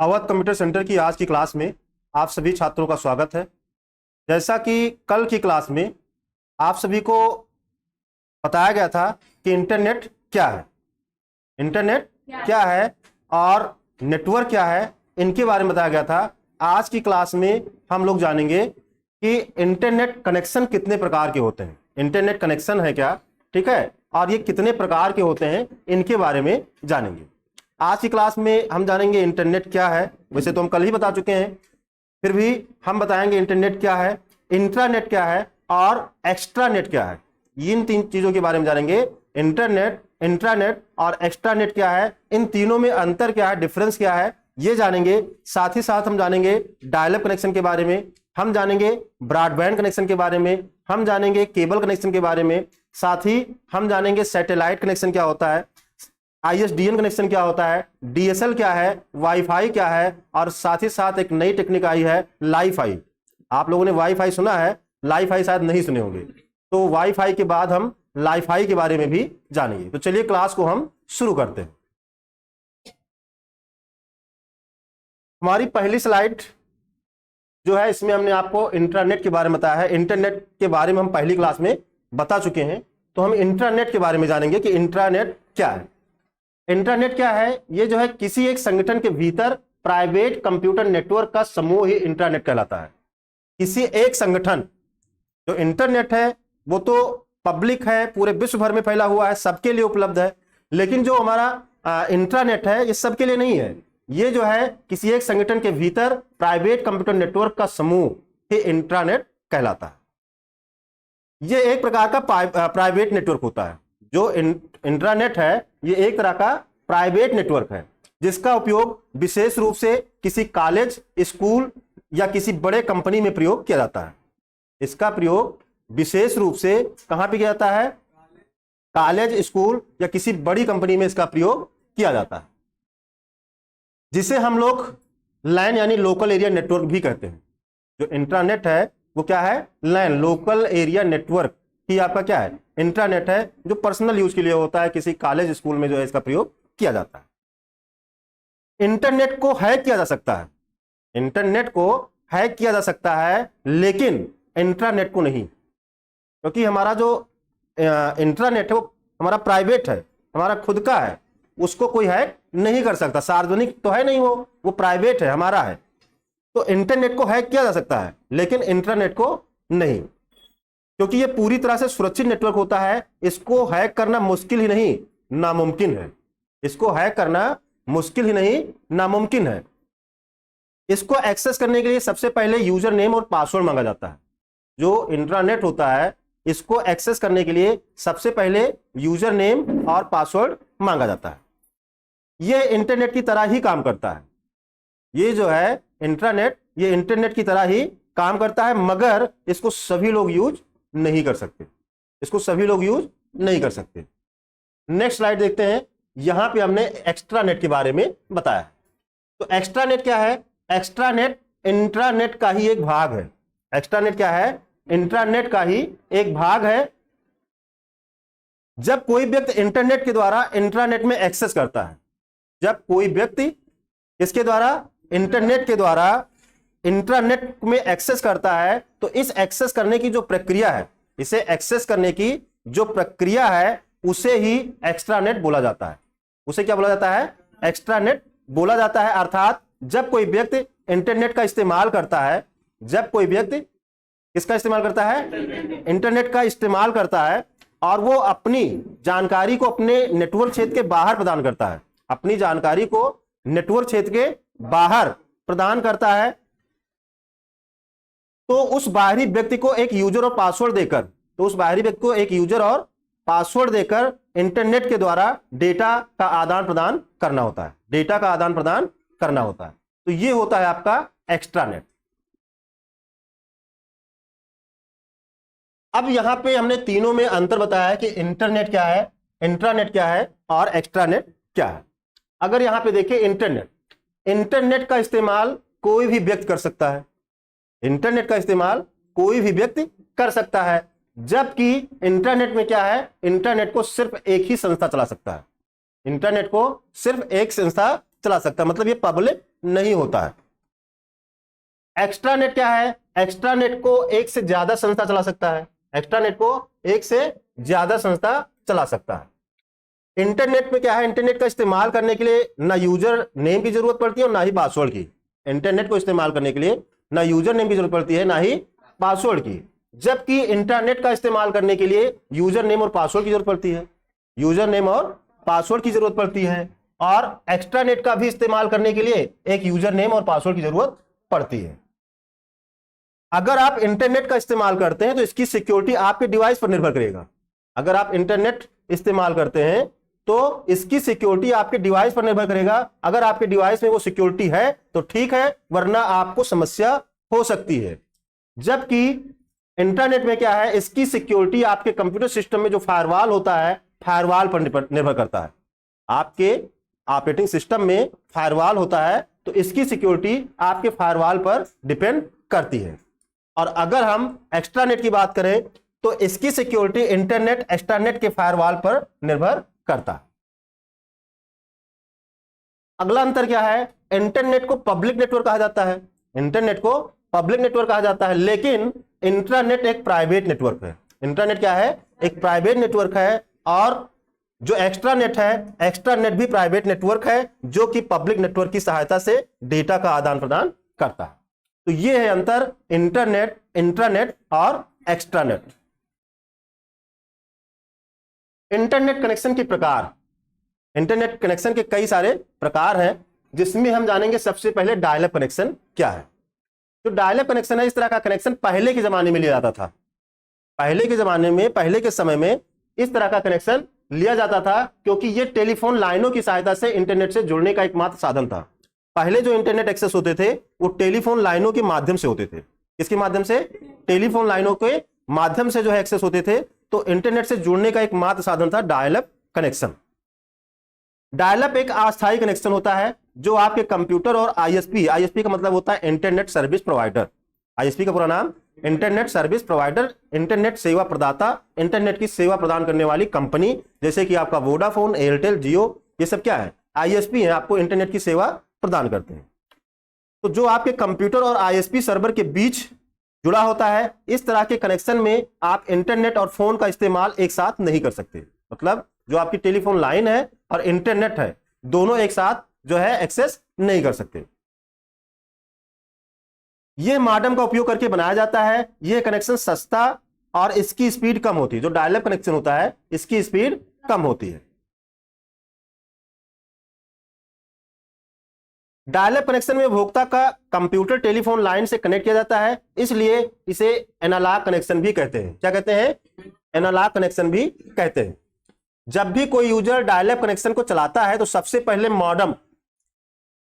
Awadh computer centre की आज की क्लास में आप सभी छात्रों का स्वागत है। जैसा कि कल की क्लास में आप सभी को बताया गया था कि इंटरनेट क्या है, इंटरनेट क्या है और नेटवर्क क्या है, इनके बारे में बताया गया था। आज की क्लास में हम लोग जानेंगे कि इंटरनेट कनेक्शन कितने प्रकार के होते हैं, इंटरनेट कनेक्शन है क्या, ठीक है, और ये कितने प्रकार के होते हैं, इनके बारे में जानेंगे। आज की क्लास में हम जानेंगे इंटरनेट क्या है। वैसे तो हम कल ही बता चुके हैं, फिर भी हम बताएंगे इंटरनेट क्या है, इंट्रानेट क्या है और एक्स्ट्रानेट क्या है। इन तीन चीजों के बारे में जानेंगे। इंटरनेट, इंट्रानेट और एक्स्ट्रानेट क्या है, इन तीनों में अंतर क्या है, डिफरेंस क्या है, ये जानेंगे। साथ ही साथ हम जानेंगे डायल अप कनेक्शन के बारे में, हम जानेंगे ब्रॉडबैंड कनेक्शन के बारे में, हम जानेंगे केबल कनेक्शन के बारे में, साथ ही हम जानेंगे सैटेलाइट कनेक्शन क्या होता है, ISDN कनेक्शन क्या होता है, DSL क्या है, वाईफाई क्या है, और साथ ही साथ एक नई टेक्निक आई है लाईफाई। आप लोगों ने वाईफाई सुना है, लाईफाई शायद नहीं सुने होंगे, तो वाईफाई के बाद हम लाईफाई के बारे में भी जानेंगे। तो चलिए क्लास को हम शुरू करते हैं। हमारी पहली स्लाइड जो है, इसमें हमने आपको इंटरनेट के बारे में बताया है। इंटरनेट के बारे में हम पहली क्लास में बता चुके हैं, तो हम इंटरनेट के बारे में जानेंगे कि इंटरनेट क्या है। इंटरनेट क्या है, ये जो है किसी एक संगठन के भीतर प्राइवेट कंप्यूटर नेटवर्क का समूह ही इंटरनेट कहलाता है। किसी एक संगठन, जो इंटरनेट है वो तो पब्लिक है, पूरे विश्व भर में फैला हुआ है, सबके लिए उपलब्ध है, लेकिन जो हमारा इंट्रानेट है ये सबके लिए नहीं है। ये जो है किसी एक संगठन के भीतर प्राइवेट कंप्यूटर नेटवर्क का समूह ही इंट्रानेट कहलाता है। ये एक प्रकार का प्राइवेट नेटवर्क होता है। जो इंट्रानेट है ये एक तरह का प्राइवेट नेटवर्क है, जिसका उपयोग विशेष रूप से किसी कॉलेज, स्कूल या किसी बड़े कंपनी में प्रयोग किया जाता है। इसका प्रयोग विशेष रूप से कहां पे किया जाता है? कॉलेज, स्कूल या किसी बड़ी कंपनी में इसका प्रयोग किया जाता है, जिसे हम लोग लैन यानी लोकल एरिया नेटवर्क भी कहते हैं। जो इंट्रानेट है वो क्या है? लैन, लोकल एरिया नेटवर्क ही आपका क्या है? इंट्रानेट है, जो पर्सनल यूज के लिए होता है, किसी कॉलेज, स्कूल में जो है इसका प्रयोग किया जाता है। इंटरनेट को हैक किया जा सकता है, इंटरनेट को हैक किया जा सकता है, लेकिन इंट्रानेट को नहीं, क्योंकि हमारा जो इंट्रानेट है वो हमारा प्राइवेट है, हमारा खुद का है, उसको कोई हैक नहीं कर सकता। सार्वजनिक तो है नहीं, वो प्राइवेट है, हमारा है। तो इंटरनेट को हैक किया जा सकता है, लेकिन इंट्रानेट को नहीं, क्योंकि ये पूरी तरह से सुरक्षित नेटवर्क होता है। इसको हैक करना मुश्किल ही नहीं, नामुमकिन है। इसको हैक करना मुश्किल ही नहीं, नामुमकिन है। इसको एक्सेस करने के लिए सबसे पहले यूजर नेम और पासवर्ड मांगा जाता है। जो इंट्रानेट होता है, इसको एक्सेस करने के लिए सबसे पहले यूजर नेम और पासवर्ड मांगा जाता है। यह इंटरनेट की तरह ही काम करता है। ये जो है इंट्रानेट, ये इंटरनेट की तरह ही काम करता है, मगर इसको सभी लोग यूज नहीं कर सकते, इसको सभी लोग यूज नहीं कर सकते। नेक्स्ट स्लाइड देखते हैं। यहां पे हमने एक्स्ट्रानेट के बारे में बताया। तो एक्स्ट्रानेट क्या है? एक्स्ट्रानेट इंट्रानेट का ही एक भाग है। एक्स्ट्रानेट क्या है? इंट्रानेट का ही एक भाग है। जब कोई व्यक्ति इंटरनेट के द्वारा इंट्रानेट में एक्सेस करता है, जब कोई व्यक्ति इसके द्वारा इंटरनेट के द्वारा इंट्रानेट में एक्सेस करता है, तो इस एक्सेस करने की जो प्रक्रिया है, इसे एक्सेस करने की जो प्रक्रिया है, उसे ही एक्स्ट्रानेट बोला जाता है। उसे क्या बोला जाता है? एक्स्ट्रानेट बोला जाता है। अर्थात जब कोई व्यक्ति इंटरनेट का इस्तेमाल करता है, जब कोई व्यक्ति किसका इस्तेमाल करता है? इंटरनेट का इस्तेमाल करता है, और वो अपनी जानकारी को अपने नेटवर्क क्षेत्र के बाहर प्रदान करता है, अपनी जानकारी को नेटवर्क क्षेत्र के बाहर प्रदान करता है, तो उस बाहरी व्यक्ति को एक यूजर और पासवर्ड देकर, तो उस बाहरी व्यक्ति को एक यूजर और पासवर्ड देकर इंटरनेट के द्वारा डेटा का आदान प्रदान करना होता है, डेटा का आदान प्रदान करना होता है। तो ये होता है आपका एक्स्ट्रानेट। अब यहां पे हमने तीनों में अंतर बताया है कि इंटरनेट क्या है, इंट्रानेट क्या है और एक्स्ट्रानेट क्या है। अगर यहां पे देखिए इंटरनेट, इंटरनेट का इस्तेमाल कोई भी व्यक्ति कर सकता है, इंटरनेट का इस्तेमाल कोई भी व्यक्ति कर सकता है, जबकि इंटरनेट में क्या है? इंटरनेट को सिर्फ एक ही संस्था चला सकता है, इंटरनेट को सिर्फ एक संस्था चला सकता है, मतलब ये पब्लिक नहीं होता है। एक्स्ट्रानेट क्या है? एक्स्ट्रानेट को एक से ज्यादा संस्था चला सकता है। एक्स्ट्रानेट को एक से ज्यादा संस्था चला सकता है। इंटरनेट में क्या है? इंटरनेट का इस्तेमाल करने के लिए ना यूजर नेम की जरूरत पड़ती है और ना ही पासवर्ड की। इंटरनेट को इस्तेमाल करने के लिए ना यूजर नेम की जरूरत पड़ती है ना ही पासवर्ड की, जबकि इंटरनेट का इस्तेमाल करने के लिए यूजर नेम और पासवर्ड की जरूरत पड़ती है। यूजर नेम और पासवर्ड की जरूरत पड़ती है, और एक्स्ट्रानेट का भी इस्तेमाल करने के लिए एक यूजर नेम और पासवर्ड की जरूरत पड़ती है। अगर आप इंटरनेट का इस्तेमाल करते हैं तो इसकी सिक्योरिटी आपके डिवाइस पर निर्भर करेगा। अगर आप इंटरनेट इस्तेमाल करते हैं तो इसकी सिक्योरिटी आपके डिवाइस पर निर्भर करेगा। अगर आपके डिवाइस में वो सिक्योरिटी है तो ठीक है, वरना आपको समस्या हो सकती है। जबकि इंटरनेट में क्या है? इसकी सिक्योरिटी आपके कंप्यूटर सिस्टम में जो फायरवॉल होता है, फायरवॉल पर निर्भर करता है। आपके ऑपरेटिंग सिस्टम में फायरवॉल होता है तो इसकी सिक्योरिटी आपके फायरवॉल पर डिपेंड करती है। और अगर हम एक्स्ट्रानेट की बात करें तो इसकी सिक्योरिटी इंटरनेट एक्स्ट्रानेट के फायरवॉल पर निर्भर करता है। अगला अंतर क्या है? इंटरनेट को पब्लिक नेटवर्क कहा जाता है। इंटरनेट को पब्लिक नेटवर्क कहा जाता है, लेकिन इंट्रानेट एक प्राइवेट नेटवर्क है। इंटरनेट क्या है? एक प्राइवेट नेटवर्क है। और जो एक्स्ट्रानेट है, एक्स्ट्रानेट भी प्राइवेट नेटवर्क है जो कि पब्लिक नेटवर्क की सहायता से डेटा का आदान प्रदान करता है। तो यह है अंतर इंटरनेट, इंट्रानेट और एक्स्ट्रानेट। इंटरनेट कनेक्शन के प्रकार। इंटरनेट कनेक्शन के कई सारे प्रकार हैं, जिसमें हम जानेंगे सबसे पहले डायल अप कनेक्शन क्या है। जो डायल अप कनेक्शन है, इस तरह का कनेक्शन पहले के जमाने में लिया जाता था। पहले के जमाने में, पहले के समय में इस तरह का कनेक्शन लिया जाता था, क्योंकि यह टेलीफोन लाइनों की सहायता से इंटरनेट से जुड़ने का एकमात्र साधन था। पहले जो इंटरनेट एक्सेस होते थे वो टेलीफोन लाइनों के माध्यम से होते थे। किसके माध्यम से? टेलीफोन लाइनों के माध्यम से जो है एक्सेस होते थे। तो इंटरनेट से जुड़ने का एकमात्र साधन था dial up connection. Dial up एक अस्थायी कनेक्शन होता है जो आपके कंप्यूटर और आईएसपी, आईएसपी का मतलब होता है इंटरनेट सर्विस प्रोवाइडर। आईएसपी का पूरा नाम इंटरनेट सर्विस प्रोवाइडर, इंटरनेट सेवा प्रदाता, इंटरनेट की सेवा प्रदान करने वाली कंपनी, जैसे कि आपका वोडाफोन, एयरटेल, जियो, ये सब क्या है? आईएसपी है, आपको इंटरनेट की सेवा प्रदान करते हैं। तो जो आपके कंप्यूटर और आईएसपी सर्वर के बीच जुड़ा होता है, इस तरह के कनेक्शन में आप इंटरनेट और फोन का इस्तेमाल एक साथ नहीं कर सकते। मतलब जो आपकी टेलीफोन लाइन है और इंटरनेट है, दोनों एक साथ जो है एक्सेस नहीं कर सकते। यह मॉडेम का उपयोग करके बनाया जाता है। यह कनेक्शन सस्ता और इसकी स्पीड कम होती है। जो डायल अप कनेक्शन होता है, इसकी स्पीड कम होती है। डायल अप कनेक्शन में उपभोक्ता का कंप्यूटर टेलीफोन लाइन से कनेक्ट किया जाता है, इसलिए इसे एनालॉग कनेक्शन भी कहते हैं। क्या कहते हैं? एनालॉग कनेक्शन भी कहते हैं। जब भी कोई यूजर डायल अप कनेक्शन को चलाता है तो सबसे पहले modem,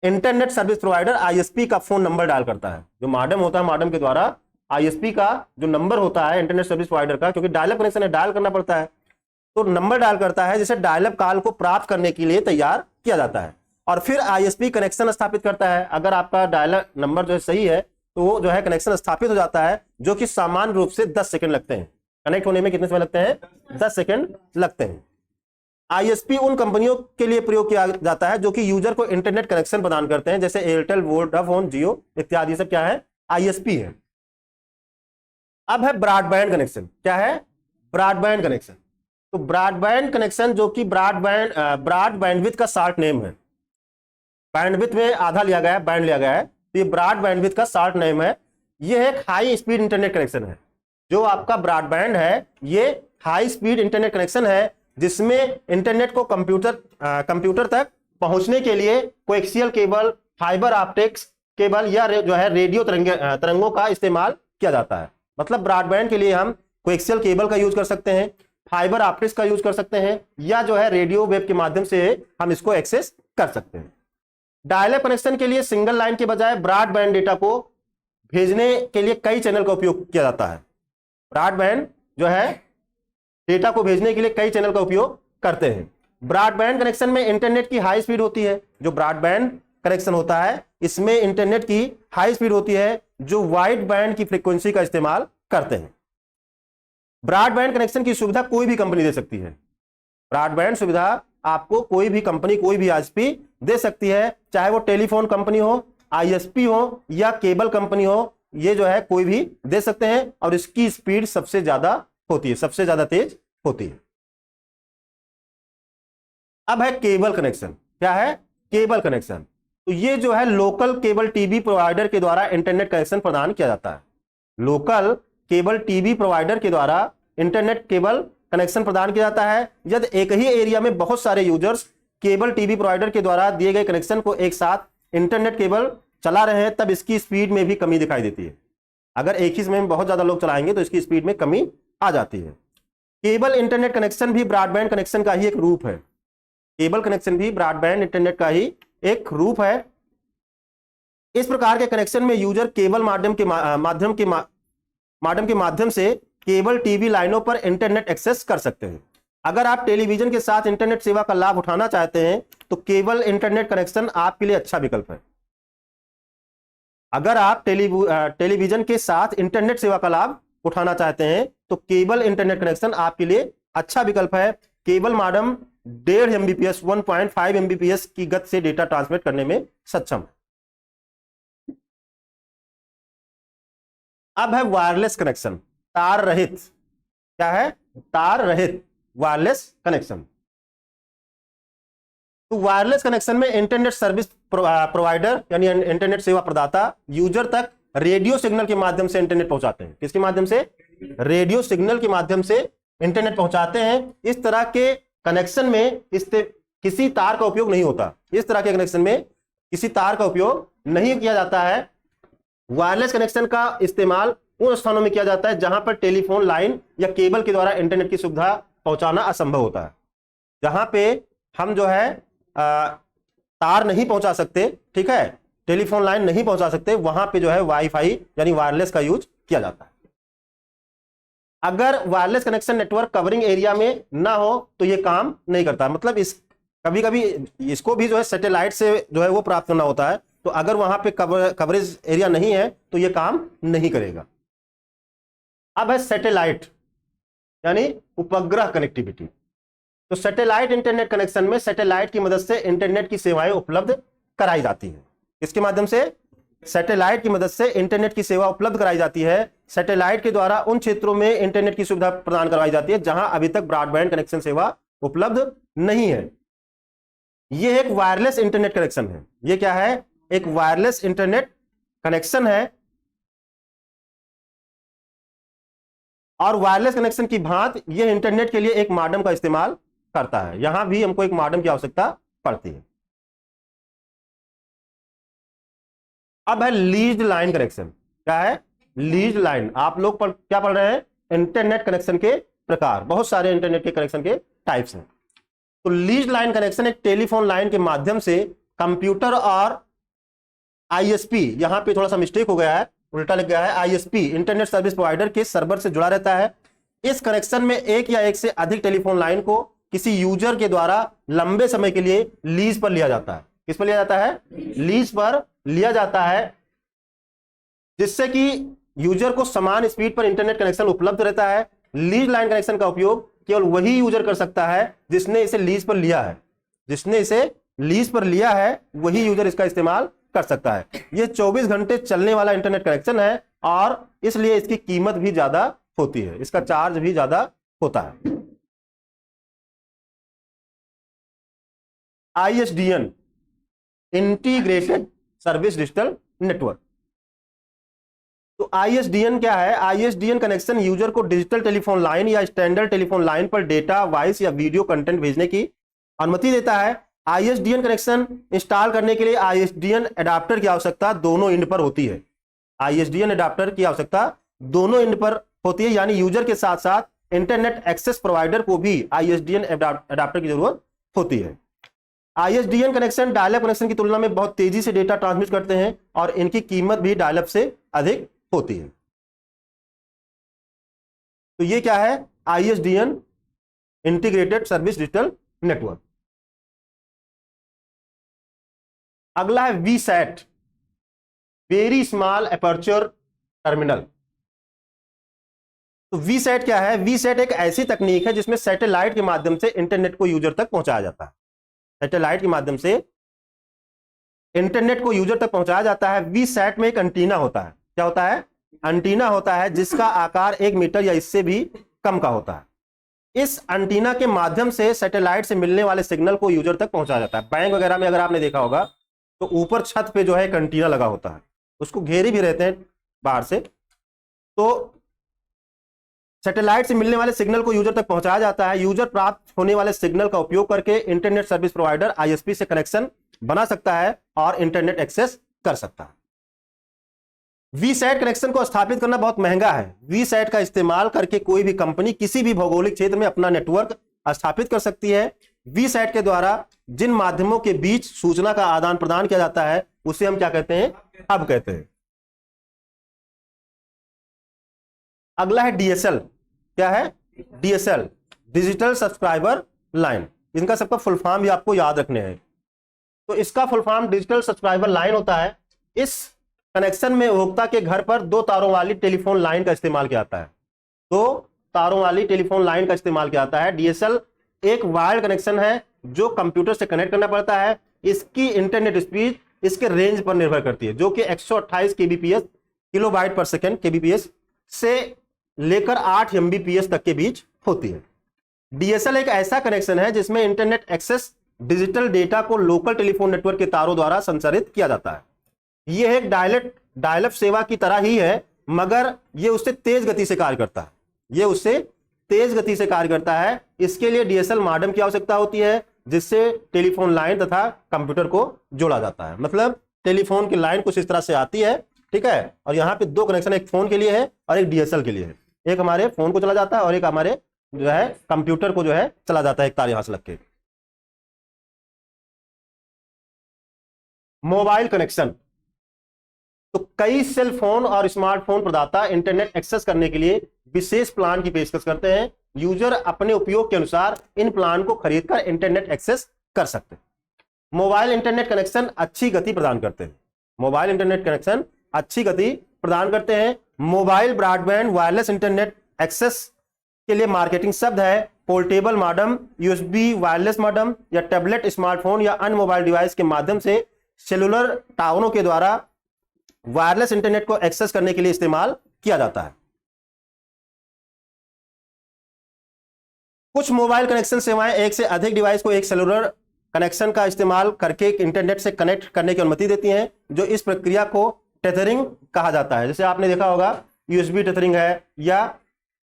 internet service provider ISP का फोन नंबर डायल करता है। जो मॉडेम होता है, मॉडेम के द्वारा आईएसपी का जो नंबर होता है इंटरनेट सर्विस प्रोवाइडर का, क्योंकि डायल अप कनेक्शन है, डायल करना पड़ता है, तो नंबर डायल करता है जिसे डायल अप कॉल को प्राप्त करने के लिए तैयार किया जाता है। और फिर आईएसपी कनेक्शन स्थापित करता है। अगर आपका डायल नंबर जो है सही है तो वो जो है कनेक्शन स्थापित हो जाता है, जो कि सामान्य रूप से 10 सेकंड लगते हैं। कनेक्ट होने में कितने समय लगते हैं? 10 सेकंड लगते हैं। आईएसपी उन कंपनियों के लिए प्रयोग किया जाता है जो कि यूजर को इंटरनेट कनेक्शन प्रदान करते हैं, जैसे एयरटेल, वोडाफोन, जियो इत्यादि। सब क्या है? आईएसपी है। अब है ब्रॉडबैंड कनेक्शन। क्या है? Broadband connection. तो ब्रॉडबैंड कनेक्शन, जो कि ब्रॉड बैंडविड्थ का शॉर्ट नेम है, बैंडविड्थ में आधा लिया गया है, बैंड लिया गया है, तो ये ब्रॉड बैंडविड्थ का शॉर्ट नेम है। ये एक हाई स्पीड इंटरनेट कनेक्शन है। जो आपका ब्रॉडबैंड है, ये हाई स्पीड इंटरनेट कनेक्शन है, जिसमें इंटरनेट को कंप्यूटर तक पहुंचने के लिए coaxial cable, fibre optics cable या जो है रेडियो तरंगों का इस्तेमाल किया जाता है। मतलब ब्रॉडबैंड के लिए हम कोएक्सियल केबल का यूज कर सकते हैं, फाइबर ऑप्टिक्स का यूज कर सकते हैं, या जो है रेडियो वेव के माध्यम से हम इसको एक्सेस कर सकते हैं। डायल अप कनेक्शन के लिए सिंगल लाइन के बजाय ब्रॉडबैंड डेटा को भेजने के लिए कई चैनल का उपयोग किया जाता है। ब्रॉडबैंड जो है डेटा को भेजने के लिए कई चैनल का उपयोग करते हैं। ब्रॉडबैंड कनेक्शन में इंटरनेट की हाई स्पीड होती है। जो ब्रॉडबैंड कनेक्शन होता है, इसमें इंटरनेट की हाई स्पीड होती है, जो वाइड बैंड की फ्रीक्वेंसी का इस्तेमाल करते हैं। ब्रॉडबैंड कनेक्शन की सुविधा कोई भी कंपनी दे सकती है। ब्रॉडबैंड सुविधा आपको कोई भी कंपनी, कोई भी आईएसपी दे सकती है, चाहे वो टेलीफोन कंपनी हो, आईएसपी हो या केबल कंपनी हो, ये जो है कोई भी दे सकते हैं और इसकी स्पीड सबसे ज्यादा होती है, सबसे ज्यादा तेज होती है। अब है केबल कनेक्शन। क्या है? Cable connection. तो ये जो है लोकल केबल टीवी प्रोवाइडर के द्वारा इंटरनेट कनेक्शन प्रदान किया जाता है। लोकल केबल टीवी प्रोवाइडर के द्वारा इंटरनेट केबल कनेक्शन प्रदान किया जाता है। यदि एक ही एरिया में बहुत सारे यूजर्स केबल टीवी प्रोवाइडर के द्वारा दिए गए कनेक्शन को एक साथ इंटरनेट केबल चला रहे हैं, तब इसकी स्पीड में भी कमी दिखाई देती है। अगर एक ही समय में बहुत ज्यादा लोग चलाएंगे तो इसकी स्पीड में कमी आ जाती है। केबल इंटरनेट कनेक्शन भी ब्रॉडबैंड कनेक्शन का ही एक रूप है। केबल कनेक्शन भी ब्रॉडबैंड इंटरनेट का ही एक रूप है। इस प्रकार के कनेक्शन में यूजर केबल माध्यम से केबल टीवी लाइनों पर इंटरनेट एक्सेस कर सकते हैं। अगर आप टेलीविजन के साथ इंटरनेट सेवा का लाभ उठाना चाहते हैं तो केबल इंटरनेट कनेक्शन आपके लिए अच्छा विकल्प है। अगर आप टेलीविजन के साथ इंटरनेट सेवा का लाभ उठाना चाहते हैं तो केबल इंटरनेट कनेक्शन आपके लिए अच्छा विकल्प है। केबल मॉडेम 1.5 MBPS 1.5 MBPS की गति से डेटा ट्रांसमिट करने में सक्षम है। अब है वायरलेस कनेक्शन, तार रहित। क्या है? तार रहित वायरलेस कनेक्शन। तो वायरलेस कनेक्शन में इंटरनेट सर्विस प्रोवाइडर यानी इंटरनेट सेवा प्रदाता यूजर तक रेडियो सिग्नल के माध्यम से इंटरनेट पहुंचाते हैं। किसके माध्यम से? रेडियो सिग्नल के माध्यम से इंटरनेट पहुंचाते हैं। इस तरह के कनेक्शन में किसी तार का उपयोग नहीं होता। इस तरह के कनेक्शन में किसी तार का उपयोग नहीं किया जाता है। वायरलेस कनेक्शन का इस्तेमाल उन स्थानों में किया जाता है जहां पर टेलीफोन लाइन या केबल के द्वारा इंटरनेट की सुविधा पहुंचाना असंभव होता है। जहां पे हम जो है तार नहीं पहुंचा सकते, ठीक है, टेलीफोन लाइन नहीं पहुंचा सकते, वहां पे जो है वाईफाई यानी वायरलेस का यूज किया जाता है। अगर wireless connection network covering area में ना हो तो ये काम नहीं करता। मतलब कभी कभी इसको भी जो है सैटेलाइट से जो है वो प्राप्त करना होता है। तो अगर वहां पे कवरेज एरिया नहीं है तो ये काम नहीं करेगा। अब है सैटेलाइट यानी उपग्रह कनेक्टिविटी। तो सैटेलाइट इंटरनेट कनेक्शन में सैटेलाइट की मदद से इंटरनेट की सेवाएं उपलब्ध कराई जाती है। किसके माध्यम से? सैटेलाइट की मदद से इंटरनेट की सेवा उपलब्ध कराई जाती है। सैटेलाइट के द्वारा उन क्षेत्रों में इंटरनेट की सुविधा प्रदान करवाई जाती है जहां अभी तक ब्रॉडबैंड कनेक्शन सेवा उपलब्ध नहीं है। यह एक वायरलेस इंटरनेट कनेक्शन है। यह क्या है? एक वायरलेस इंटरनेट कनेक्शन है। और वायरलेस कनेक्शन की भांति यह इंटरनेट के लिए एक मॉडेम का इस्तेमाल करता है। यहां भी हमको एक मॉडेम की आवश्यकता पड़ती है। अब है लीज्ड लाइन कनेक्शन। क्या है? Leased line. आप लोग क्या पढ़ रहे हैं? इंटरनेट कनेक्शन के प्रकार। बहुत सारे इंटरनेट के कनेक्शन के टाइप्स हैं। तो लीज्ड लाइन कनेक्शन एक टेलीफोन लाइन के माध्यम से कंप्यूटर और आईएसपी, यहां पे थोड़ा सा मिस्टेक हो गया है, उल्टा लिख गया है, आईएसपी इंटरनेट सर्विस प्रोवाइडर के सर्वर से जुड़ा रहता है। इस कनेक्शन में एक या एक से अधिक टेलीफोन लाइन को किसी यूजर के द्वारा लंबे समय के लिए लीज पर लिया जाता है। किस पर लिया जाता है? लीज पर लिया जाता है, जिससे कि यूजर को समान स्पीड पर इंटरनेट कनेक्शन उपलब्ध रहता है। लीज लाइन कनेक्शन का उपयोग केवल वही यूजर कर सकता है जिसने इसे लीज पर लिया है। जिसने इसे लीज पर लिया है वही यूजर इसका इस्तेमाल कर सकता है। यह 24 घंटे चलने वाला इंटरनेट कनेक्शन है और इसलिए इसकी कीमत भी ज्यादा होती है, इसका चार्ज भी ज्यादा होता है। ISDN integrated service digital network. तो आईएसडीएन क्या है? आईएसडीएन कनेक्शन यूजर को डिजिटल टेलीफोन लाइन या स्टैंडर्ड टेलीफोन लाइन पर डेटा, वॉइस या वीडियो कंटेंट भेजने की अनुमति देता है। आईएसडीएन कनेक्शन इंस्टॉल करने के लिए आईएसडीएन एडाप्टर की आवश्यकता दोनों एंड पर होती है। आईएसडीएन एडाप्टर की आवश्यकता दोनों एंड पर होती है, यानी यूजर के साथ साथ इंटरनेट एक्सेस प्रोवाइडर को भी आईएसडीएन एडाप्टर की जरूरत होती है। ISDN connection dial up connection की तुलना में बहुत तेजी से डेटा ट्रांसमिट करते हैं और इनकी कीमत भी डायल अप से अधिक होती है। तो ये क्या है? ISDN integrated service digital network. अगला है VSAT, very small aperture terminal. तो वीसैट क्या है? वीसैट एक ऐसी तकनीक है जिसमें सैटेलाइट के माध्यम से इंटरनेट को यूजर तक पहुंचाया जाता है। सैटेलाइट के माध्यम से इंटरनेट को यूजर तक पहुंचाया जाता है। वीसैट में एक एंटीना होता है, क्या होता है? एंटीना होता है जिसका आकार 1 मीटर या इससे भी कम का होता है। इस एंटीना के माध्यम से सैटेलाइट से मिलने वाले सिग्नल को यूजर तक पहुंचाया जाता है। बैंक वगैरह में अगर आपने देखा होगा तो ऊपर छत पे जो है एक एंटीना लगा होता है, उसको घेरे भी रहते हैं बाहर से। तो सैटेलाइट से मिलने वाले सिग्नल को यूजर तक पहुंचाया जाता है। यूजर प्राप्त होने वाले सिग्नल का उपयोग करके इंटरनेट सर्विस प्रोवाइडर आईएसपी से कनेक्शन बना सकता है और इंटरनेट एक्सेस कर सकता है। वीसैट कनेक्शन को स्थापित करना बहुत महंगा है। वीसैट का इस्तेमाल करके कोई भी कंपनी किसी भी भौगोलिक क्षेत्र में अपना नेटवर्क स्थापित कर सकती है। वीसैट के द्वारा जिन माध्यमों के बीच सूचना का आदान प्रदान किया जाता है उसे हम क्या कहते हैं? हब कहते हैं। अगला है डीएसएल। क्या है? DSL, digital subscriber line. इनका सबका फुल फॉर्म भी आपको याद रखने हैं। तो इसका full form digital subscriber line होता है। इस कनेक्शन में उपभोक्ता के घर पर 2 तारों वाली टेलीफोन लाइन का इस्तेमाल किया जाता है। 2 तारों वाली टेलीफोन लाइन का इस्तेमाल किया जाता है। डीएसएल एक वायर्ड कनेक्शन है जो कंप्यूटर से कनेक्ट करना पड़ता है। इसकी इंटरनेट स्पीड इसके रेंज पर निर्भर करती है, जो कि 128 केबीपीएस, किलोबाइट पर सेकेंड, केबीपीएस से लेकर 8 एमबीपीएस तक के बीच होती है। डीएसएल एक ऐसा कनेक्शन है जिसमें इंटरनेट एक्सेस डिजिटल डेटा को लोकल टेलीफोन नेटवर्क के तारों द्वारा संचारित किया जाता है। यह एक डायलअप सेवा की तरह ही है, मगर यह उससे तेज गति से कार्य करता है। यह उससे तेज गति से कार्य करता है। इसके लिए डीएसएल मॉडेम की आवश्यकता होती है, जिससे टेलीफोन लाइन तथा कंप्यूटर को जोड़ा जाता है। मतलब टेलीफोन की लाइन कुछ इस तरह से आती है, ठीक है, और यहां पे 2 कनेक्शन, एक फोन के लिए है और एक डीएसएल के लिए है। एक हमारे फोन को चला जाता है और एक हमारे जो है कंप्यूटर को जो है चला जाता है, एक तार यहां से लग के। Mobile connection. तो कई सेल फोन और स्मार्टफोन प्रदाता इंटरनेट एक्सेस करने के लिए विशेष प्लान की पेशकश करते हैं। यूजर अपने उपयोग के अनुसार इन प्लान को खरीदकर इंटरनेट एक्सेस कर सकते हैं। मोबाइल इंटरनेट कनेक्शन अच्छी गति प्रदान करते हैं। मोबाइल इंटरनेट कनेक्शन अच्छी गति प्रदान करते हैं। Mobile broadband wireless internet access के लिए मार्केटिंग शब्द है portable modem, USB wireless modem या टैबलेट, स्मार्टफोन या अन्य मोबाइल डिवाइस के माध्यम से सेलुलर टावरों के द्वारा वायरलेस इंटरनेट को एक्सेस करने के लिए इस्तेमाल किया जाता है। कुछ मोबाइल कनेक्शन सेवाएं एक से अधिक डिवाइस को एक सेलुलर कनेक्शन का इस्तेमाल करके इंटरनेट से कनेक्ट करने की अनुमति देती हैं, जो इस प्रक्रिया को टेथरिंग कहा जाता है। जैसे आपने देखा होगा यूएसबी टेथरिंग है या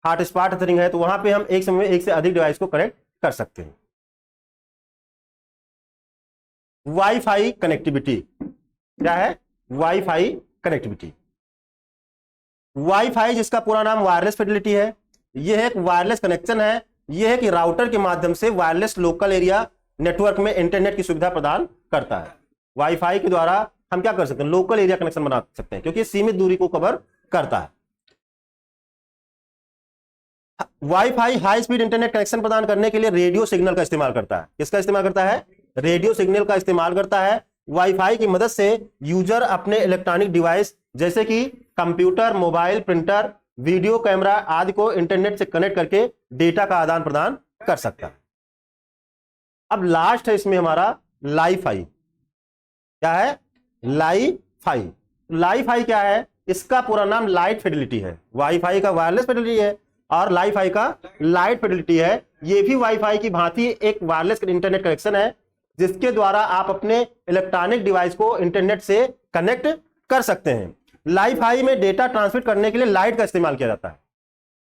हॉटस्पॉट टेथरिंग है, तो वहां पे हम एक समय में एक से अधिक डिवाइस को कनेक्ट कर सकते हैं। Wifi connectivity. क्या है? Wifi connectivity. वाईफाई जिसका पूरा नाम वायरलेस फिडेलिटी है, यह एक वायरलेस कनेक्शन है। यह है कि राउटर के माध्यम से वायरलेस लोकल एरिया नेटवर्क में इंटरनेट की सुविधा प्रदान करता है। वाईफाई के द्वारा हम क्या कर सकते हैं? लोकल एरिया कनेक्शन बना सकते हैं, क्योंकि सीमित दूरी को कवर करता है। Wifi high speed internet connection प्रदान करने के लिए रेडियो सिग्नल का इस्तेमाल करता है। किसका इस्तेमाल करता है? रेडियो सिग्नल का इस्तेमाल करता है। वाईफाई की मदद से यूजर अपने इलेक्ट्रॉनिक डिवाइस जैसे कि computer, mobile, printer, video camera आदि को इंटरनेट से कनेक्ट करके डेटा का आदान प्रदान कर सकता है। अब लास्ट है इसमें हमारा लाईफाई। क्या है? लाईफाई। लाईफाई क्या है? इसका पूरा नाम लाइट फिडेलिटी है। वाईफाई का वायरलेस फिडेलिटी है और लाईफाई का लाइट फिडेलिटी है। ये भी वाईफाई की भांति एक वायरलेस इंटरनेट कनेक्शन है, जिसके द्वारा आप अपने इलेक्ट्रॉनिक डिवाइस को इंटरनेट से कनेक्ट कर सकते हैं। लाईफाई में डेटा ट्रांसमिट करने के लिए लाइट का इस्तेमाल किया जाता है।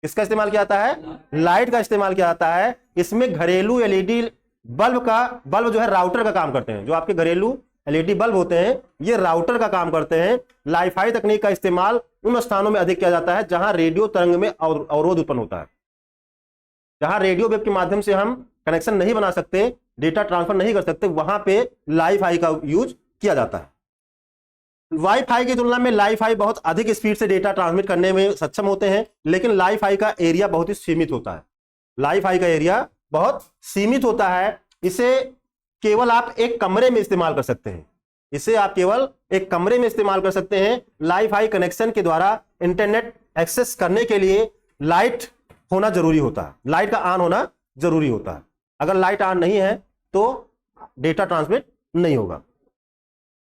किसका इस्तेमाल किया जाता है? लाइट का इस्तेमाल किया जाता है। इसमें घरेलू एलईडी बल्ब जो है राउटर का काम करते हैं। जो आपके घरेलू एलईडी बल्ब होते हैं ये राउटर का काम करते हैं। लाईफाई तकनीक का इस्तेमाल उन स्थानों में अधिक किया जाता है जहां रेडियो तरंग में अवरोध उत्पन्न होता है। जहां रेडियो वेव के माध्यम से हम कनेक्शन नहीं बना सकते, डेटा ट्रांसफर नहीं कर सकते, वहां पे लाईफाई का यूज किया जाता है। वाईफाई की तुलना में लाईफाई बहुत अधिक स्पीड से डेटा ट्रांसमिट करने में सक्षम होते हैं, लेकिन लाईफाई का एरिया बहुत ही सीमित होता है। लाईफाई का एरिया बहुत सीमित होता है। इसे केवल आप एक कमरे में इस्तेमाल कर सकते हैं। इसे आप केवल एक कमरे में इस्तेमाल कर सकते हैं। लाईफाई कनेक्शन के द्वारा इंटरनेट एक्सेस करने के लिए लाइट होना जरूरी होता है। लाइट का ऑन होना जरूरी होता है। अगर लाइट ऑन नहीं है तो डेटा ट्रांसमिट नहीं होगा।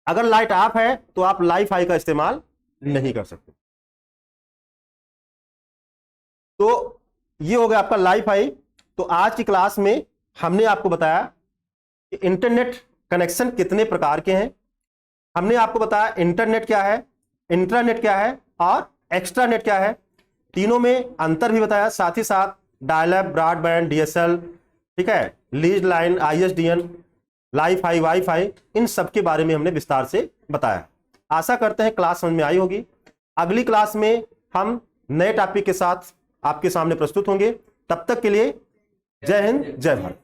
अगर लाइट ऑफ है तो आप लाइफ हाई का इस्तेमाल नहीं कर सकते। तो ये हो गया आपका लाइफ हाई। तो आज की क्लास में हमने आपको बताया कि इंटरनेट कनेक्शन कितने प्रकार के हैं। हमने आपको बताया इंटरनेट क्या है, इंट्रानेट क्या है और एक्स्ट्रानेट क्या है। तीनों में अंतर भी बताया, साथ ही साथ डायल-अप, ब्रॉडबैंड, डीएसएल, ठीक है, lease line, ISDN, LiFi, wifi, इन सब के बारे में हमने विस्तार से बताया। आशा करते हैं क्लास समझ में आई होगी। अगली क्लास में हम नए टॉपिक के साथ आपके सामने प्रस्तुत होंगे। तब तक के लिए जय हिंद, जय भारत।